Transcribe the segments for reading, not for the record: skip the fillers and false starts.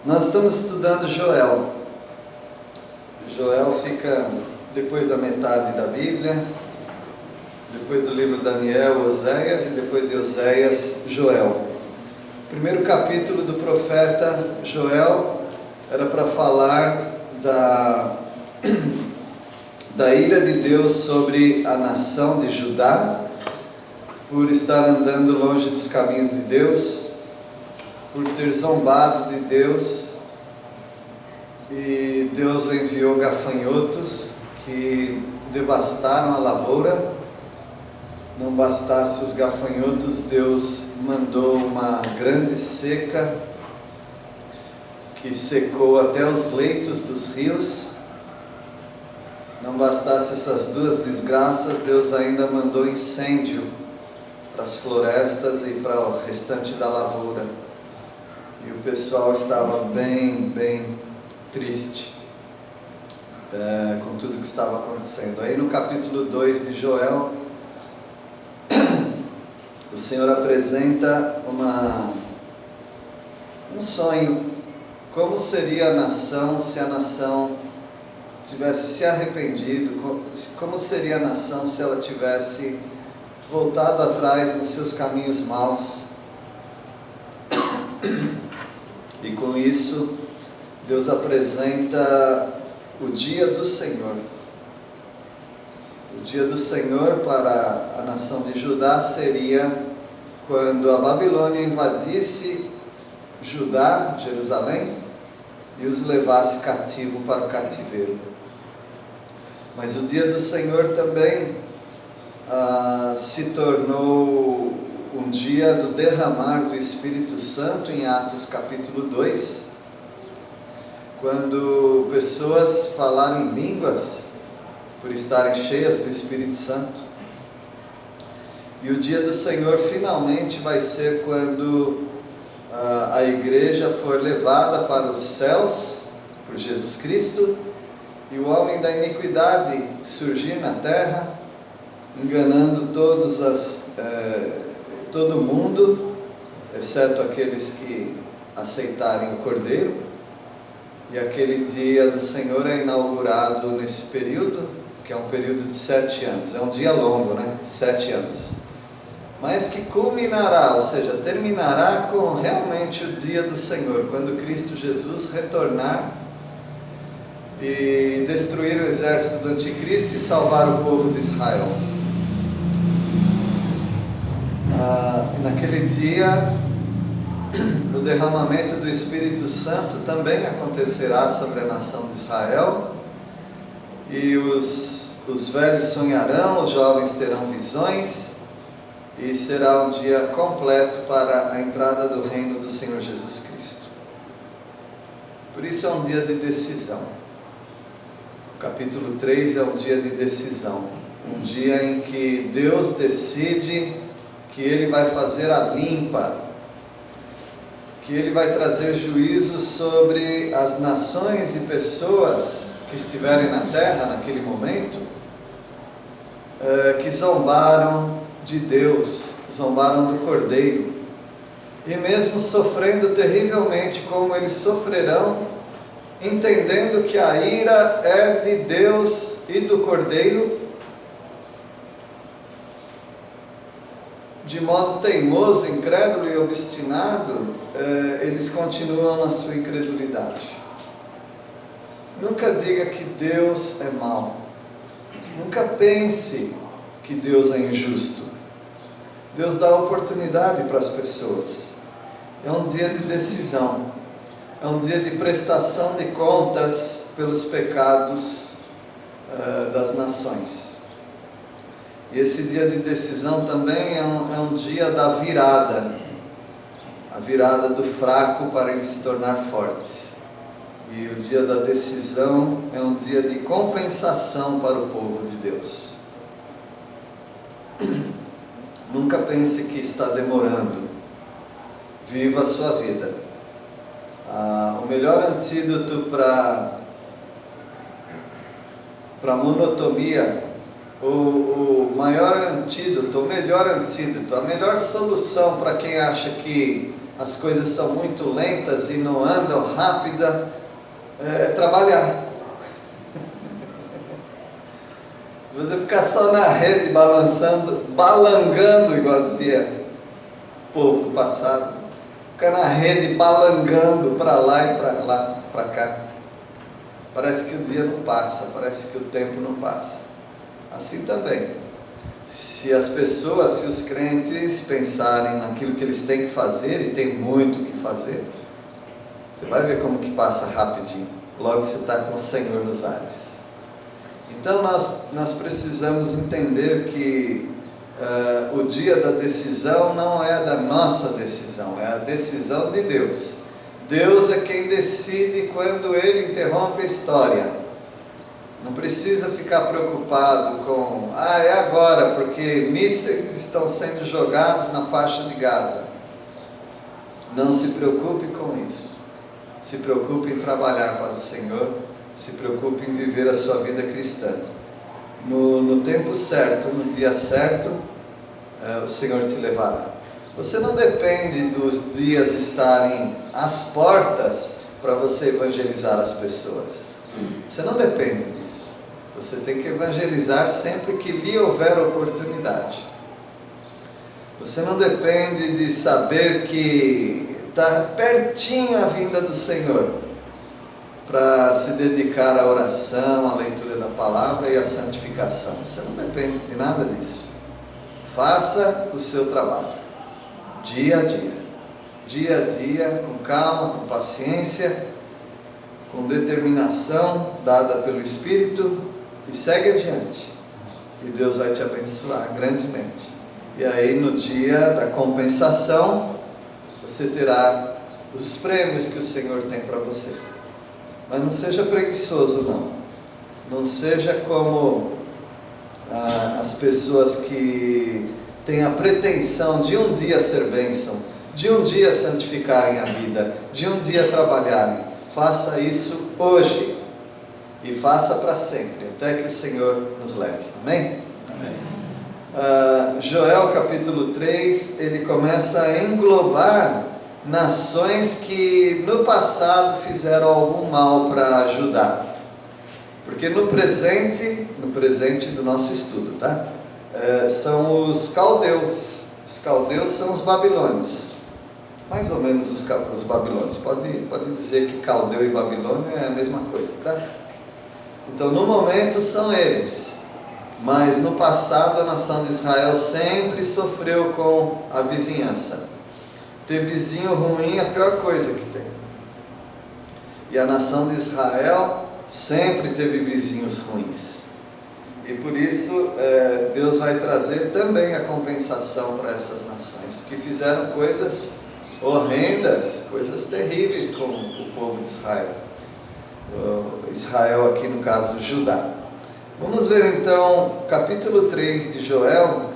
Nós estamos estudando Joel. Joel fica depois da metade da Bíblia, depois do livro Daniel, Oséias, e depois de Oséias, Joel. O primeiro capítulo do profeta Joel era para falar da ira de Deus sobre a nação de Judá, por estar andando longe dos caminhos de Deus, por ter zombado de Deus, e Deus enviou gafanhotos que devastaram a lavoura. Não bastasse os gafanhotos, Deus mandou uma grande seca que secou até os leitos dos rios. Não bastasse essas duas desgraças, Deus ainda mandou incêndio para as florestas e para o restante da lavoura. E o pessoal estava bem triste com tudo que estava acontecendo. Aí no capítulo 2 de Joel, o Senhor apresenta um sonho. Como seria a nação se a nação tivesse se arrependido? Como seria a nação se ela tivesse voltado atrás nos seus caminhos maus? E com isso, Deus apresenta o dia do Senhor. O dia do Senhor para a nação de Judá seria quando a Babilônia invadisse Judá, Jerusalém, e os levasse cativo para o cativeiro. Mas o dia do Senhor também se tornou um dia do derramar do Espírito Santo em Atos capítulo 2, quando pessoas falaram em línguas por estarem cheias do Espírito Santo. E o dia do Senhor finalmente vai ser quando a igreja for levada para os céus por Jesus Cristo e o homem da iniquidade surgir na terra, enganando todo mundo, exceto aqueles que aceitarem o Cordeiro. E aquele dia do Senhor é inaugurado nesse período, que é um período de 7 anos. É um dia longo, né? 7 anos. Mas que culminará, ou seja, terminará com realmente o dia do Senhor, quando Cristo Jesus retornar e destruir o exército do anticristo e salvar o povo de Israel. Naquele dia, o derramamento do Espírito Santo também acontecerá sobre a nação de Israel, e os velhos sonharão, os jovens terão visões, e será um dia completo para a entrada do reino do Senhor Jesus Cristo. Por isso é um dia de decisão. O capítulo 3 é um dia de decisão, um dia em que Deus decide que Ele vai fazer a limpa, que Ele vai trazer juízo sobre as nações e pessoas que estiverem na terra naquele momento, que zombaram de Deus, zombaram do Cordeiro, e mesmo sofrendo terrivelmente como eles sofrerão, entendendo que a ira é de Deus e do Cordeiro, de modo teimoso, incrédulo e obstinado, eles continuam na sua incredulidade. Nunca diga que Deus é mau. Nunca pense que Deus é injusto. Deus dá oportunidade para as pessoas. É um dia de decisão. É um dia de prestação de contas pelos pecados das nações. E esse dia de decisão também é um dia da virada. A virada do fraco para ele se tornar forte. E o dia da decisão é um dia de compensação para o povo de Deus. Nunca pense que está demorando. Viva a sua vida. O melhor antídoto para monotonia, o melhor antídoto, a melhor solução para quem acha que as coisas são muito lentas e não andam rápida, é trabalhar. Você ficar só na rede balançando, balangando, igual dizia o povo do passado, ficar na rede balangando para lá e para lá, para cá. Parece que o dia não passa, parece que o tempo não passa. Assim também, se as pessoas, se os crentes pensarem naquilo que eles têm que fazer, e tem muito o que fazer, você vai ver como que passa rapidinho, logo você está com o Senhor nos ares. Então nós precisamos entender que o dia da decisão não é da nossa decisão, é a decisão de Deus. Deus é quem decide quando Ele interrompe a história. Não precisa ficar preocupado com, é agora, porque mísseis estão sendo jogados na faixa de Gaza. Não se preocupe com isso. Se preocupe em trabalhar para o Senhor, se preocupe em viver a sua vida cristã. No tempo certo, no dia certo, o Senhor te levará. Você não depende dos dias estarem às portas para você evangelizar as pessoas. Você não depende disso. Você tem que evangelizar sempre que lhe houver oportunidade. Você não depende de saber que está pertinho a vinda do Senhor para se dedicar à oração, à leitura da palavra e à santificação. Você não depende de nada disso. Faça o seu trabalho, dia a dia, com calma, com paciência, com determinação dada pelo Espírito, e segue adiante. E Deus vai te abençoar grandemente. E aí no dia da compensação, você terá os prêmios que o Senhor tem para você. Mas não seja preguiçoso, não. Não seja como as pessoas que têm a pretensão de um dia ser bênção, de um dia santificarem a vida, de um dia trabalharem. Faça isso hoje e faça para sempre, até que o Senhor nos leve. Amém? Amém. Joel capítulo 3, ele começa a englobar nações que no passado fizeram algum mal para Judá. Porque no presente do nosso estudo, tá? São os caldeus. Os caldeus são os babilônios. Mais ou menos os babilônios. Pode dizer que caldeu e babilônio é a mesma coisa, tá? Então no momento são eles. Mas no passado a nação de Israel sempre sofreu com a vizinhança. Ter vizinho ruim é a pior coisa que tem. E a nação de Israel sempre teve vizinhos ruins. E por isso Deus vai trazer também a compensação para essas nações que fizeram coisas horrendas, coisas terríveis com o povo de Israel. Israel aqui no caso Judá. Vamos ver então capítulo 3 de Joel,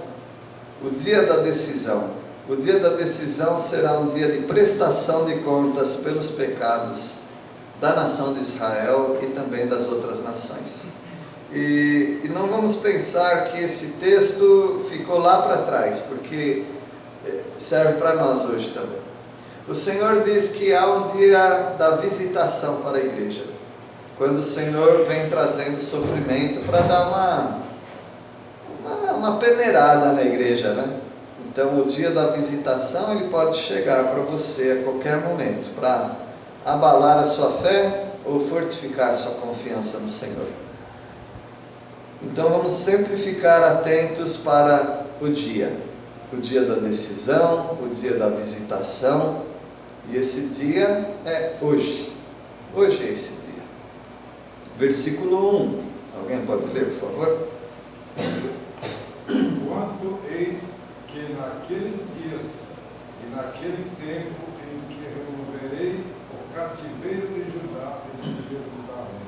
o dia da decisão. O dia da decisão será um dia de prestação de contas pelos pecados da nação de Israel e também das outras nações. E não vamos pensar que esse texto ficou lá para trás, porque serve para nós hoje também. O Senhor diz que há um dia da visitação para a igreja, quando o Senhor vem trazendo sofrimento para dar uma peneirada na igreja, né? Então o dia da visitação ele pode chegar para você a qualquer momento, para abalar a sua fé ou fortificar a sua confiança no Senhor. Então vamos sempre ficar atentos para o dia da decisão, o dia da visitação, e esse dia é hoje. Hoje é esse dia. Versículo 1. Alguém pode ler, por favor? Quanto eis que naqueles dias e naquele tempo em que removerei o cativeiro de Judá e de Jerusalém.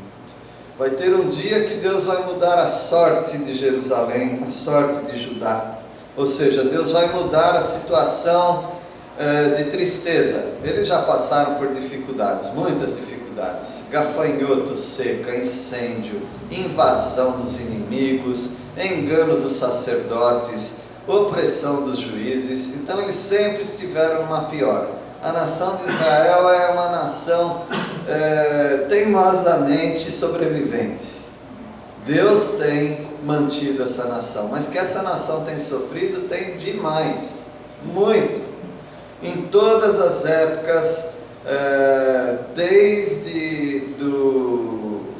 Vai ter um dia que Deus vai mudar a sorte de Jerusalém, a sorte de Judá. Ou seja, Deus vai mudar a situação de tristeza. Eles já passaram por dificuldades, muitas dificuldades. Gafanhoto, seca, incêndio, invasão dos inimigos, engano dos sacerdotes, opressão dos juízes. Então eles sempre estiveram numa pior. A nação de Israel é uma nação teimosamente sobrevivente. Deus tem mantido essa nação, mas que essa nação tem sofrido, tem demais, muito, em todas as épocas, desde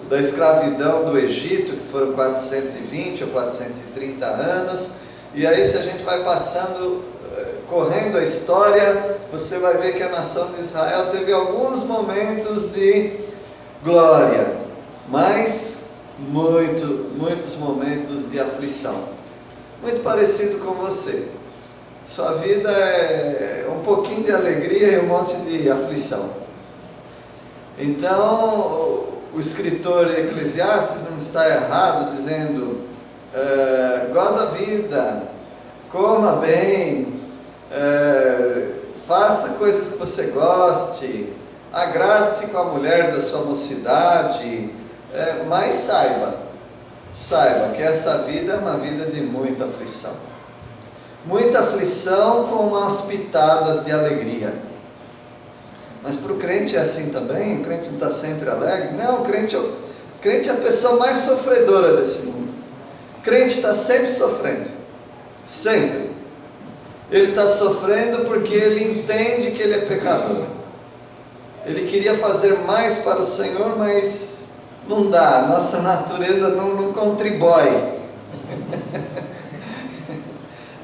da escravidão do Egito, que foram 420 ou 430 anos, e aí se a gente vai passando, correndo a história, você vai ver que a nação de Israel teve alguns momentos de glória, mas muitos momentos de aflição. Muito parecido com você. Sua vida é um pouquinho de alegria e um monte de aflição. Então, o escritor Eclesiastes não está errado dizendo: goza a vida, coma bem, faça coisas que você goste, agrade-se com a mulher da sua mocidade, mas saiba que essa vida é uma vida de muita aflição. Muita aflição com umas pitadas de alegria. Mas para o crente é assim também? O crente não está sempre alegre? Não, o crente é a pessoa mais sofredora desse mundo. O crente está sempre sofrendo. Sempre. Ele está sofrendo porque ele entende que ele é pecador. Ele queria fazer mais para o Senhor, mas não dá. Nossa natureza não contribui.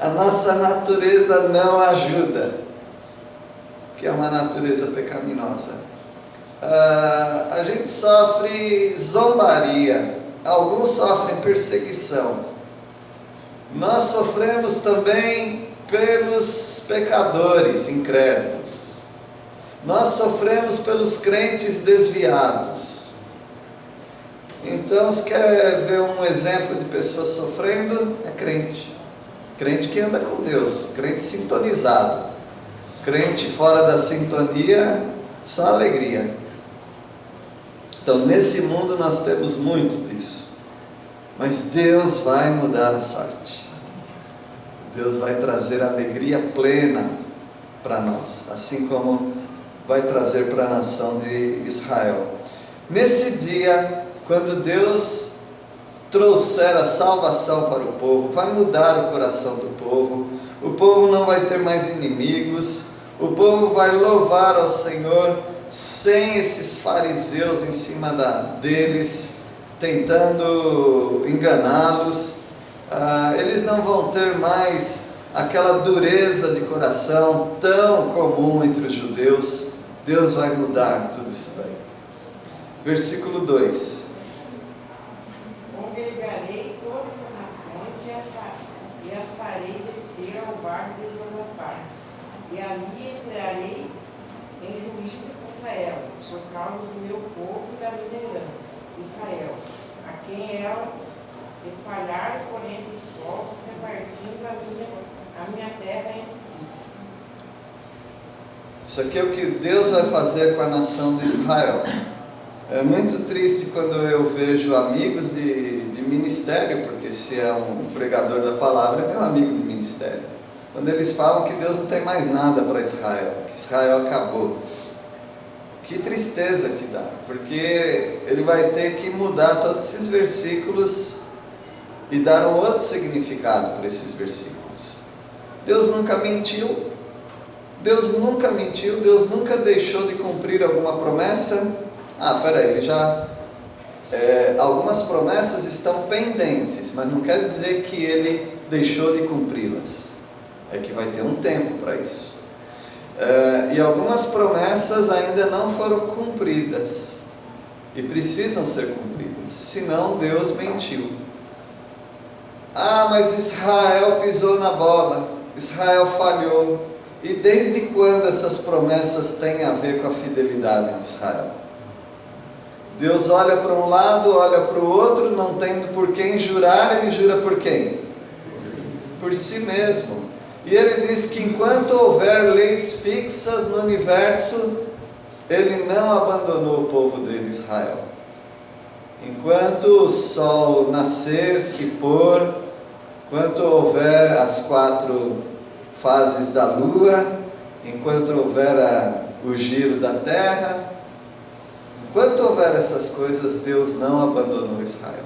A nossa natureza não ajuda, que é uma natureza pecaminosa. A gente sofre zombaria, alguns sofrem perseguição. Nós sofremos também pelos pecadores incrédulos. Nós sofremos pelos crentes desviados. Então, se quer ver um exemplo de pessoas sofrendo, é crente. Crente que anda com Deus, crente sintonizado. Crente fora da sintonia, só alegria. Então, nesse mundo nós temos muito disso. Mas Deus vai mudar a sorte. Deus vai trazer alegria plena para nós, assim como vai trazer para a nação de Israel. Nesse dia, quando Deus trouxer a salvação para o povo, vai mudar o coração do povo não vai ter mais inimigos, o povo vai louvar ao Senhor sem esses fariseus em cima deles, tentando enganá-los. Eles não vão ter mais aquela dureza de coração tão comum entre os judeus. Deus vai mudar tudo isso daí. Versículo 2. Congregarei todas as nações e as farei descer ao barco de Josafá, e ali entrarei em juízo contra elas, por causa do meu povo e da minha herança, Israel, a quem elas espalharam por entre os povos, repartindo a minha terra entre si. Isso aqui é o que Deus vai fazer com a nação de Israel. É muito triste quando eu vejo amigos de ministério, porque se é um pregador da palavra, é meu amigo de ministério. Quando eles falam que Deus não tem mais nada para Israel, que Israel acabou. Que tristeza que dá, porque ele vai ter que mudar todos esses versículos e dar um outro significado para esses versículos. Deus nunca mentiu, Deus nunca deixou de cumprir alguma promessa. Algumas promessas estão pendentes, mas não quer dizer que ele deixou de cumpri-las. É que vai ter um tempo para isso. E algumas promessas ainda não foram cumpridas e precisam ser cumpridas, senão Deus mentiu. Mas Israel pisou na bola, Israel falhou. E desde quando essas promessas têm a ver com a fidelidade de Israel? Deus olha para um lado, olha para o outro, não tendo por quem jurar, ele jura por quem? Por si mesmo. E ele diz que enquanto houver leis fixas no universo, ele não abandonou o povo dele, Israel. Enquanto o sol nascer, se pôr, enquanto houver as 4 fases da lua, enquanto houver o giro da terra, enquanto houver essas coisas, Deus não abandonou Israel.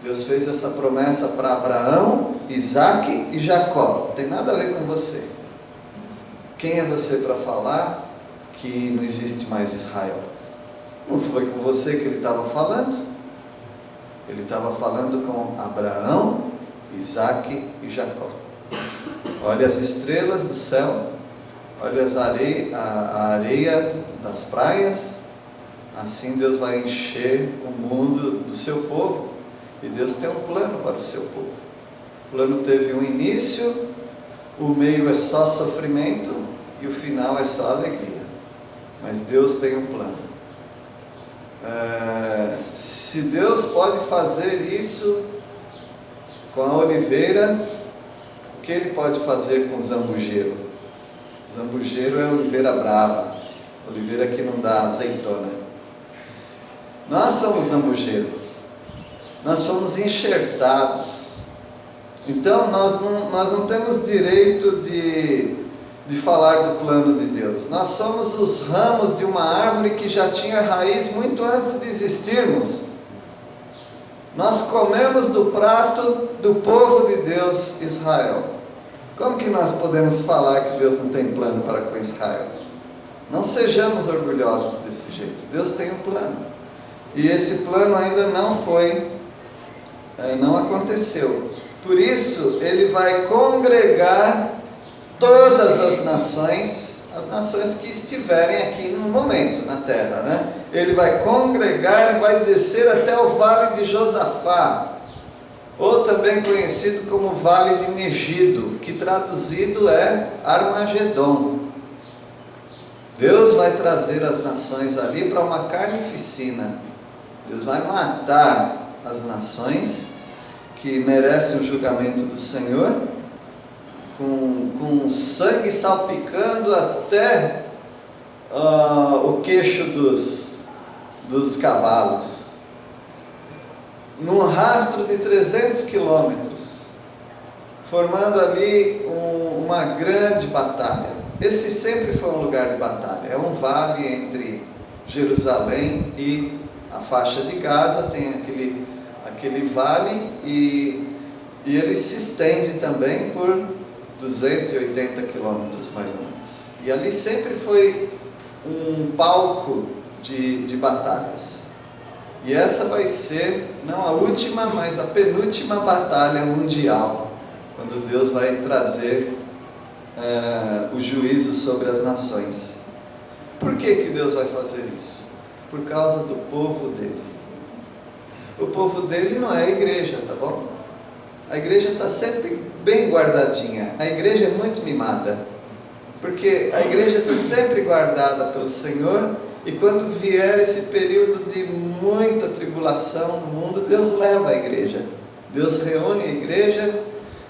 Deus fez essa promessa para Abraão, Isaque e Jacó. Não tem nada a ver com você. Quem é você para falar que não existe mais Israel? Não foi com você que ele estava falando. Ele estava falando com Abraão, Isaque e Jacó. Olha as estrelas do céu, olha a areia das praias. Assim Deus vai encher o mundo do seu povo. E Deus tem um plano para o seu povo. O plano teve um início, o meio é só sofrimento e o final é só alegria. Mas Deus tem um plano. Se Deus pode fazer isso com a oliveira, o que Ele pode fazer com o zambujeiro? O zambujeiro é a oliveira brava, oliveira que não dá azeitona. Nós somos zambujeiro. Nós fomos enxertados. Então nós não temos direito de falar do plano de Deus. Nós somos os ramos de uma árvore que já tinha raiz muito antes de existirmos. Nós comemos do prato do povo de Deus, Israel. Como que nós podemos falar que Deus não tem plano para com Israel? Não sejamos orgulhosos desse jeito. Deus tem um plano. E esse plano ainda não aconteceu. Por isso, Ele vai congregar todas as nações que estiverem aqui no momento, na terra, né? Ele vai congregar e vai descer até o vale de Josafá, ou também conhecido como Vale de Megido, que traduzido é Armagedon. Deus vai trazer as nações ali para uma carnificina. Deus vai matar as nações que merecem o julgamento do Senhor, com sangue salpicando até o queixo dos cavalos, num rastro de 300 quilômetros, formando ali uma grande batalha. Esse sempre foi um lugar de batalha, é um vale entre Jerusalém e a faixa de Gaza, tem aquele vale e ele se estende também por 280 quilômetros mais ou menos. E ali sempre foi um palco de batalhas. E essa vai ser, não a última, mas a penúltima batalha mundial, quando Deus vai trazer o juízo sobre as nações. Por que Deus vai fazer isso? Por causa do povo dele. O povo dele não é a igreja, tá bom? A igreja está sempre bem guardadinha. A igreja é muito mimada, porque a igreja está sempre guardada pelo Senhor, e quando vier esse período de muita tribulação no mundo, Deus leva a igreja. Deus reúne a igreja,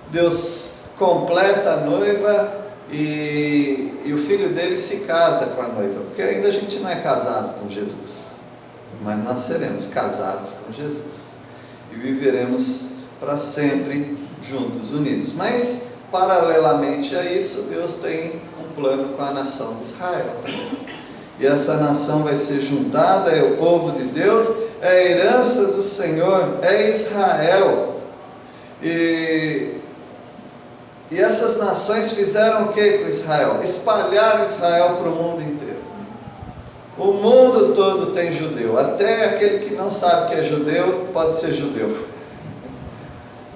Deus completa a noiva, e o filho dele se casa com a noiva, porque ainda a gente não é casado com Jesus, mas nós seremos casados com Jesus e viveremos para sempre juntos, unidos. Mas paralelamente a isso, Deus tem um plano com a nação de Israel, e essa nação vai ser juntada, é o povo de Deus, é a herança do Senhor, é Israel. E essas nações fizeram o que com Israel? Espalharam Israel para o mundo inteiro. O mundo todo tem judeu. Até aquele que não sabe que é judeu, pode ser judeu.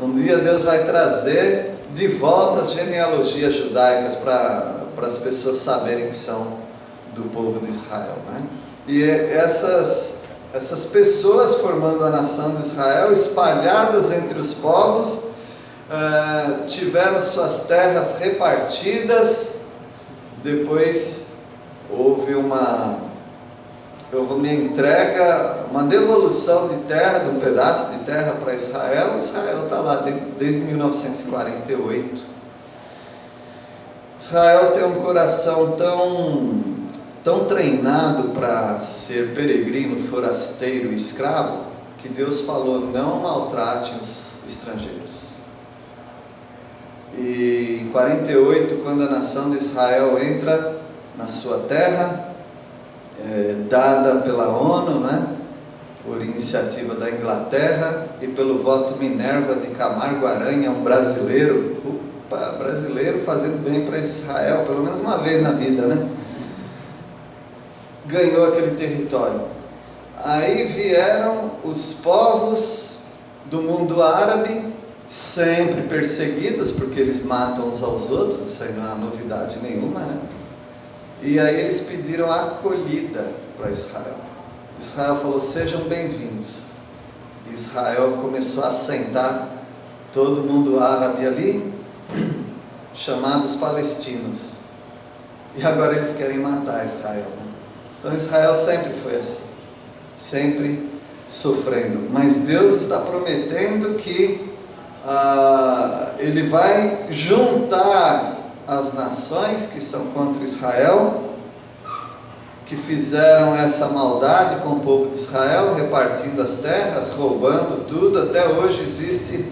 Um dia Deus vai trazer de volta as genealogias judaicas para as pessoas saberem que são do povo de Israel, né? E essas pessoas formando a nação de Israel, espalhadas entre os povos, tiveram suas terras repartidas. Depois houve uma entrega, uma devolução de terra, de um pedaço de terra para Israel. Israel está lá desde 1948. Israel tem um coração tão treinado para ser peregrino, forasteiro e escravo, que Deus falou: não maltrate os estrangeiros. E em 48, quando a nação de Israel entra na sua terra, dada pela ONU, né, por iniciativa da Inglaterra e pelo voto Minerva de Camargo Aranha, um brasileiro, brasileiro fazendo bem para Israel, pelo menos uma vez na vida, né? Ganhou aquele território. Aí vieram os povos do mundo árabe, sempre perseguidos, porque eles matam uns aos outros, isso aí não é novidade nenhuma, né? E aí eles pediram acolhida para Israel. Israel falou, sejam bem-vindos. Israel começou a assentar todo mundo árabe ali, chamados palestinos. E agora eles querem matar Israel. Então Israel sempre foi assim, sempre sofrendo. Mas Deus está prometendo que Ele vai juntar as nações que são contra Israel, que fizeram essa maldade com o povo de Israel, repartindo as terras, roubando tudo. Até hoje existe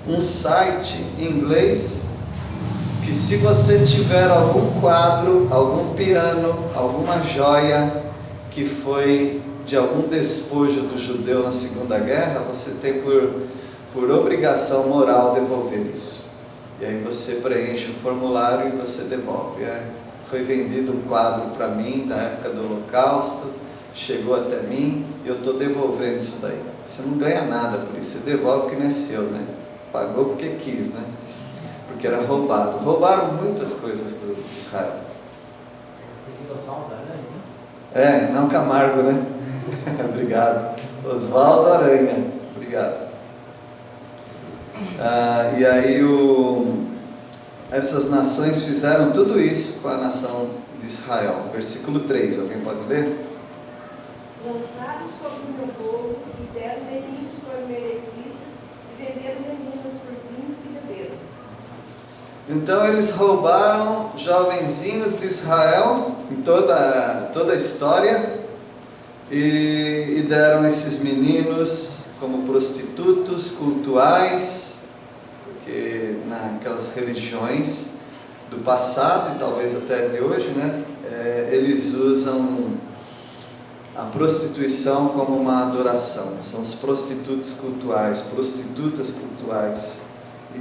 um site em inglês que, se você tiver algum quadro, algum piano, alguma joia que foi de algum despojo do judeu na Segunda Guerra, você tem por obrigação moral devolver isso. E aí você preenche o formulário e você devolve. Foi vendido um quadro para mim da época do Holocausto, chegou até mim e eu estou devolvendo isso daí. Você não ganha nada por isso, você devolve porque não é seu, né? Pagou porque quis, né? Porque era roubado. Roubaram muitas coisas do Israel. Oswaldo Aranha? Não Camargo, né? Obrigado. Oswaldo Aranha. Obrigado. E aí essas nações fizeram tudo isso com a nação de Israel. Versículo 3, alguém pode ler? Lançaram sobre o meu povo e deram meninos por meretritas e venderam meninos por vinho e beberam. Então eles roubaram jovenzinhos de Israel em toda a história e deram esses meninos como prostitutos cultuais, porque naquelas religiões do passado e talvez até de hoje, né, eles usam a prostituição como uma adoração. São os prostitutos cultuais, prostitutas cultuais.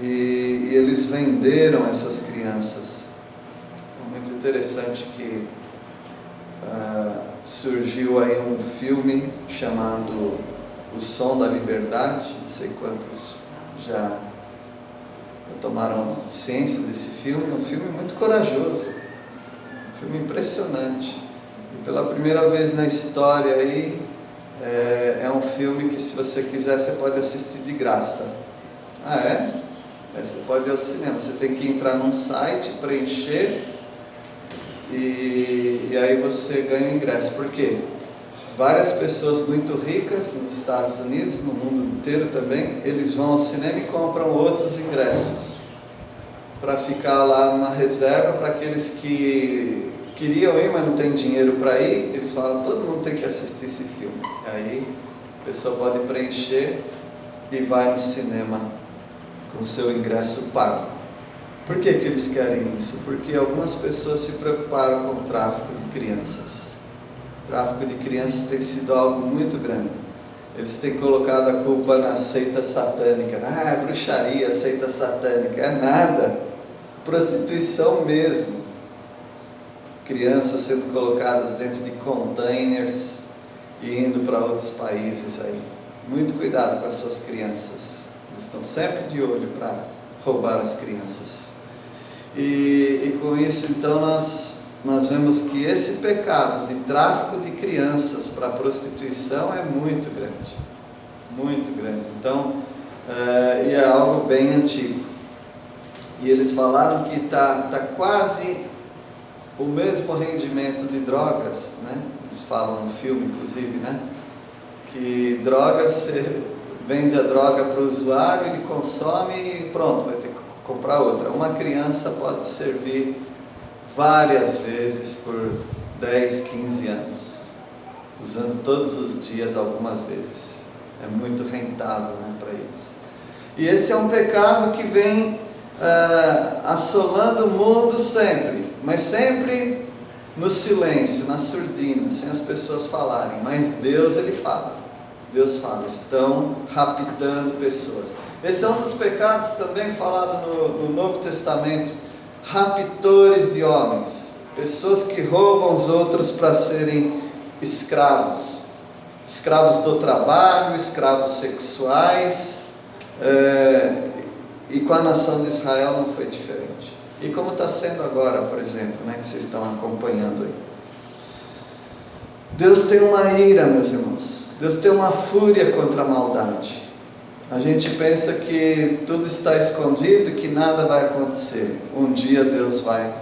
E eles venderam essas crianças. É muito interessante que surgiu aí um filme chamado O Som da Liberdade. Não sei quantos já tomaram ciência desse filme. É um filme muito corajoso, um filme impressionante. E pela primeira vez na história aí, é um filme que, se você quiser, você pode assistir de graça. Você pode ir ao cinema, você tem que entrar num site, preencher e aí você ganha o ingresso. Por quê? Várias pessoas muito ricas nos Estados Unidos, no mundo inteiro também, eles vão ao cinema e compram outros ingressos para ficar lá numa reserva para aqueles que queriam ir, mas não tem dinheiro para ir. Eles falam, todo mundo tem que assistir esse filme. Aí a pessoa pode preencher e vai no cinema com seu ingresso pago. Por que eles querem isso? Porque algumas pessoas se preocuparam com o tráfico de crianças. O tráfico de crianças tem sido algo muito grande. Eles têm colocado a culpa na seita satânica. Bruxaria, seita satânica. É nada. Prostituição mesmo. Crianças sendo colocadas dentro de containers e indo para outros países aí. Muito cuidado com as suas crianças. Eles estão sempre de olho para roubar as crianças. E com isso, então, nós vemos que esse pecado de tráfico de crianças para prostituição é muito grande. Muito grande. Então, e é algo bem antigo. E eles falaram que está quase o mesmo rendimento de drogas, né? Eles falam no filme, inclusive, né? Que drogas, você vende a droga para o usuário, ele consome e pronto, vai ter que comprar outra. Uma criança pode servir várias vezes por 10, 15 anos, usando todos os dias algumas vezes. É muito rentável, né, para eles. E esse é um pecado que vem assolando o mundo sempre, mas sempre no silêncio, na surdina, sem as pessoas falarem. Mas Deus, Ele fala. Deus fala, estão raptando pessoas. Esse é um dos pecados também falado no Novo Testamento. Raptores de homens, pessoas que roubam os outros para serem escravos. Escravos do trabalho, escravos sexuais. E com a nação de Israel não foi diferente. E como está sendo agora, por exemplo, que vocês estão acompanhando aí. Deus tem uma ira, meus irmãos. Deus tem uma fúria contra a maldade. A gente pensa que tudo está escondido e que nada vai acontecer. Um dia Deus vai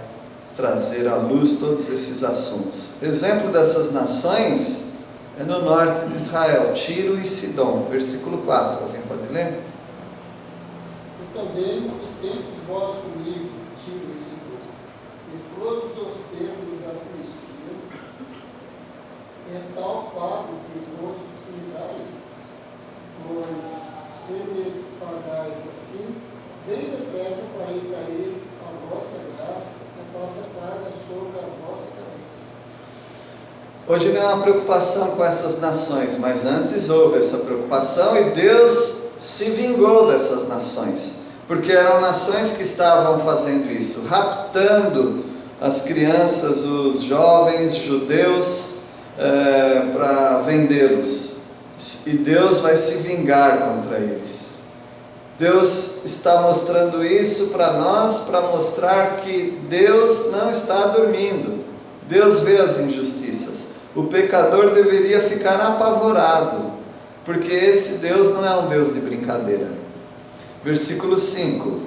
trazer à luz todos esses assuntos. Exemplo dessas nações é no norte de Israel, Tiro e Sidom, versículo 4. Alguém pode ler? E também tendes vós comigo, Tiro e Sidom, e todos os templos da Filistia, é tal pago que vos cuidais, pois se me pagais assim, bem depressa farei cair a vossa graça, a vossa carga sobre a vossa cabeça. Hoje não é uma preocupação com essas nações, mas antes houve essa preocupação e Deus se vingou dessas nações, porque eram nações que estavam fazendo isso, raptando as crianças, os jovens judeus, para vendê-los. E Deus vai se vingar contra eles. Deus está mostrando isso para nós, para mostrar que Deus não está dormindo. Deus vê as injustiças. O pecador deveria ficar apavorado, porque esse Deus não é um Deus de brincadeira. Versículo 5.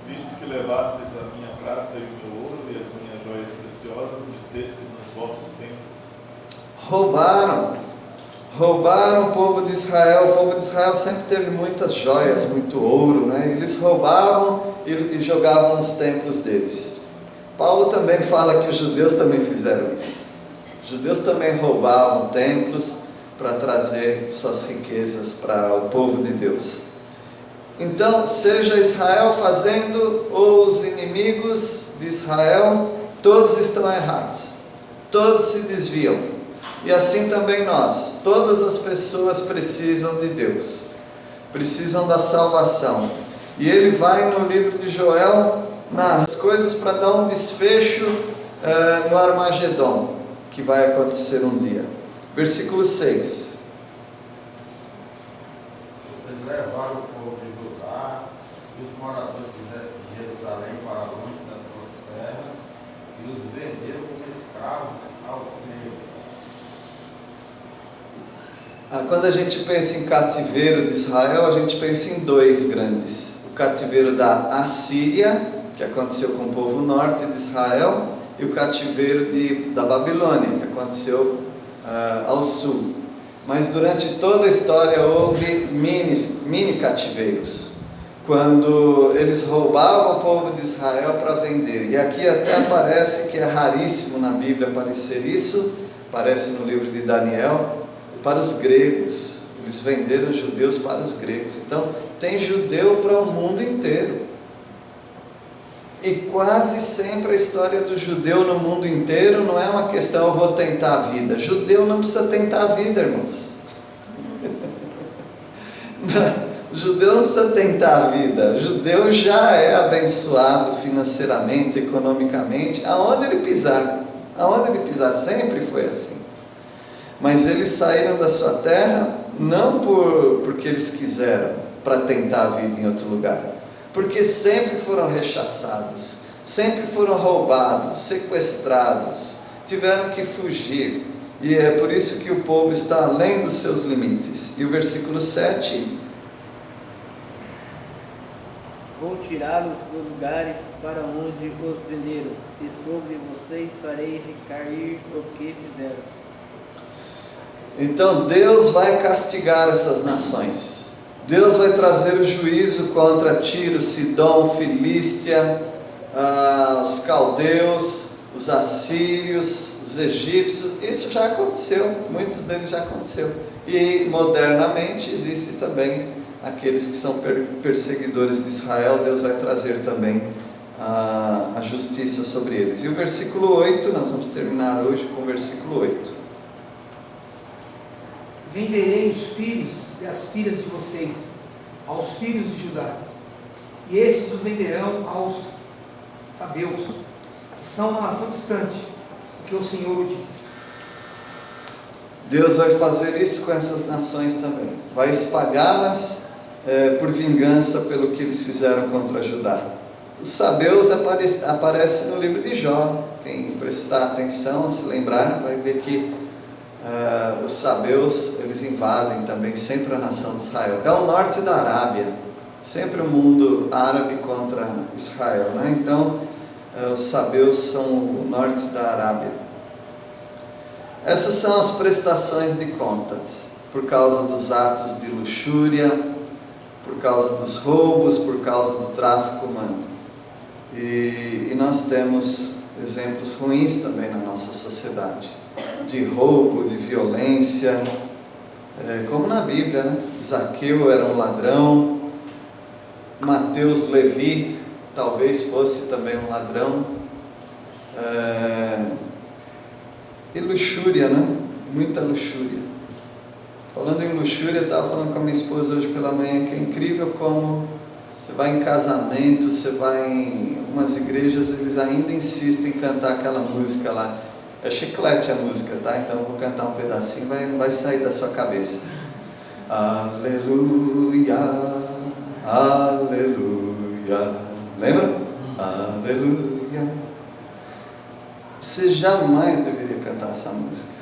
Visto que levastes a minha prata e o meu ouro e as minhas joias preciosas, metestes nos vossos templos. Roubaram o povo de Israel. O povo de Israel sempre teve muitas joias, muito ouro, Eles roubavam e jogavam nos templos deles. Paulo também fala que os judeus também fizeram isso. Os judeus também roubavam templos para trazer suas riquezas para o povo de Deus. Então, seja Israel fazendo ou os inimigos de Israel, todos estão errados, todos se desviam. E assim também nós, todas as pessoas precisam de Deus, precisam da salvação. E ele vai no livro de Joel, nas coisas para dar um desfecho no Armagedon, que vai acontecer um dia. Versículo 6. Vocês levaram o povo de Judá e os moradores de Jerusalém para longe das suas terras e os venderam como escravos aos meus. Quando a gente pensa em cativeiro de Israel, a gente pensa em dois grandes. O cativeiro da Assíria, que aconteceu com o povo norte de Israel, e o cativeiro da Babilônia, que aconteceu ao sul. Mas durante toda a história houve mini cativeiros, quando eles roubavam o povo de Israel para vender. E aqui até aparece que é raríssimo na Bíblia aparecer isso, aparece no livro de Daniel, para os gregos. Eles venderam judeus para os gregos. Então tem judeu para o mundo inteiro. E quase sempre a história do judeu no mundo inteiro não é uma questão, eu vou tentar a vida. Judeu não precisa tentar a vida, irmãos. Judeu não precisa tentar a vida. Judeu já é abençoado financeiramente, economicamente, aonde ele pisar. Aonde ele pisar, sempre foi assim. Mas eles saíram da sua terra não porque eles quiseram, para tentar a vida em outro lugar. Porque sempre foram rechaçados, sempre foram roubados, sequestrados, tiveram que fugir. E é por isso que o povo está além dos seus limites. E o versículo 7. Vou tirá-los dos lugares para onde os venderam, e sobre vocês farei recair o que fizeram. Então Deus vai castigar essas nações. Deus vai trazer o juízo contra Tiro, Sidom, Filístia, os caldeus, os assírios, os egípcios. Isso já aconteceu, muitos deles já aconteceu. E modernamente existe também aqueles que são perseguidores de Israel, Deus vai trazer também a justiça sobre eles. E o versículo 8, nós vamos terminar hoje com o versículo 8. Venderei os filhos e as filhas de vocês aos filhos de Judá, e estes os venderão aos sabeus, que são uma nação distante, porque o Senhor o disse. Deus vai fazer isso com essas nações também, vai espalhá-las por vingança pelo que eles fizeram contra Judá. Os sabeus aparecem no livro de Jó. Quem prestar atenção, se lembrar, vai ver que os sabeus, eles invadem também sempre a nação de Israel. É o norte da Arábia, sempre o mundo árabe contra Israel, né? Então, os sabeus são o norte da Arábia. Essas são as prestações de contas, por causa dos atos de luxúria, por causa dos roubos, por causa do tráfico humano. E nós temos exemplos ruins também na nossa sociedade, de roubo, de violência, como na Bíblia, né? Zaqueu era um ladrão, Mateus Levi talvez fosse também um ladrão, e luxúria, né? Muita luxúria. Falando em luxúria, eu estava falando com a minha esposa hoje pela manhã, que é incrível como você vai em casamento, você vai em algumas igrejas, eles ainda insistem em cantar aquela música lá. É chiclete a música, tá? Então eu vou cantar um pedacinho, não vai sair da sua cabeça. Aleluia, aleluia. Lembra? Aleluia. Você jamais deveria cantar essa música.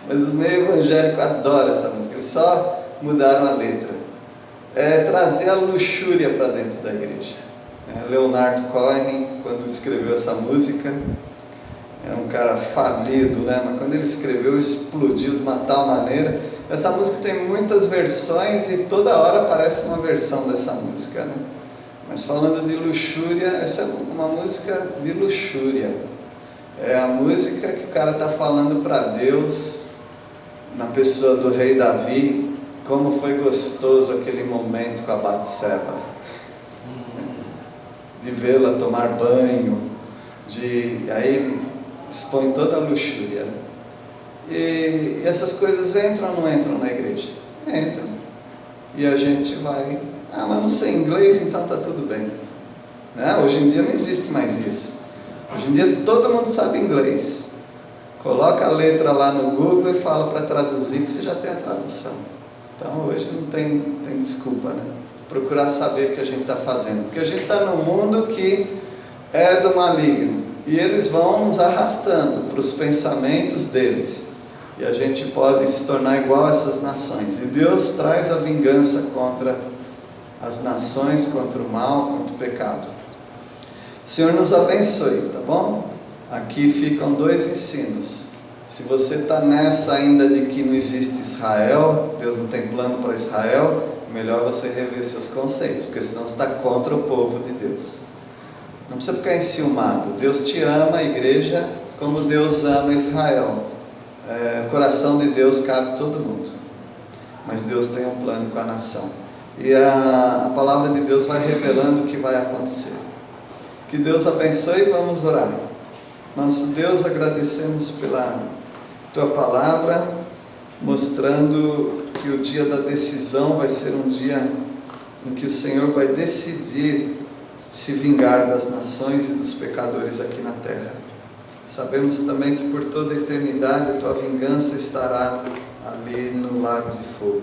Mas o meio evangélico adora essa música, eles só mudaram a letra. É trazer a luxúria para dentro da igreja. Leonard Cohen, quando escreveu essa música, é um cara falido, né? Mas quando ele escreveu, explodiu de uma tal maneira. Essa música tem muitas versões e toda hora aparece uma versão dessa música, né? Mas falando de luxúria, essa é uma música de luxúria. É a música que o cara está falando para Deus, na pessoa do rei Davi, como foi gostoso aquele momento com a Batseba, de vê-la tomar banho, aí expõe toda a luxúria. E essas coisas entram ou não entram na igreja? Entram. E a gente vai, mas não sei inglês, então está tudo bem. Hoje em dia não existe mais isso. Hoje em dia todo mundo sabe inglês. Coloca a letra lá no Google e fala para traduzir que você já tem a tradução. Então hoje não tem desculpa, né? Procurar saber o que a gente está fazendo. Porque a gente está num mundo que é do maligno. E eles vão nos arrastando para os pensamentos deles. E a gente pode se tornar igual a essas nações. E Deus traz a vingança contra as nações, contra o mal, contra o pecado. O Senhor nos abençoe, tá bom? Aqui ficam 2 ensinos. Se você está nessa ainda de que não existe Israel, Deus não tem plano para Israel, melhor você rever seus conceitos, porque senão você está contra o povo de Deus. Não precisa ficar enciumado. Deus te ama, a igreja, como Deus ama Israel. O coração de Deus cabe todo mundo. Mas Deus tem um plano com a nação. E a palavra de Deus vai revelando o que vai acontecer. Que Deus abençoe e vamos orar. Nosso Deus, agradecemos pela Tua palavra, mostrando que o dia da decisão vai ser um dia em que o Senhor vai decidir se vingar das nações e dos pecadores aqui na terra. Sabemos também que por toda a eternidade a Tua vingança estará ali no lago de fogo.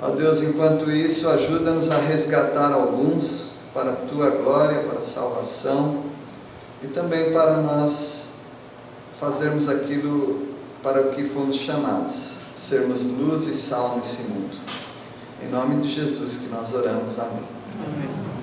Ó Deus, enquanto isso, ajuda-nos a resgatar alguns para a Tua glória, para a salvação e também para nós fazermos aquilo para o que fomos chamados, sermos luz e sal nesse mundo. Em nome de Jesus que nós oramos. Amém. Amém.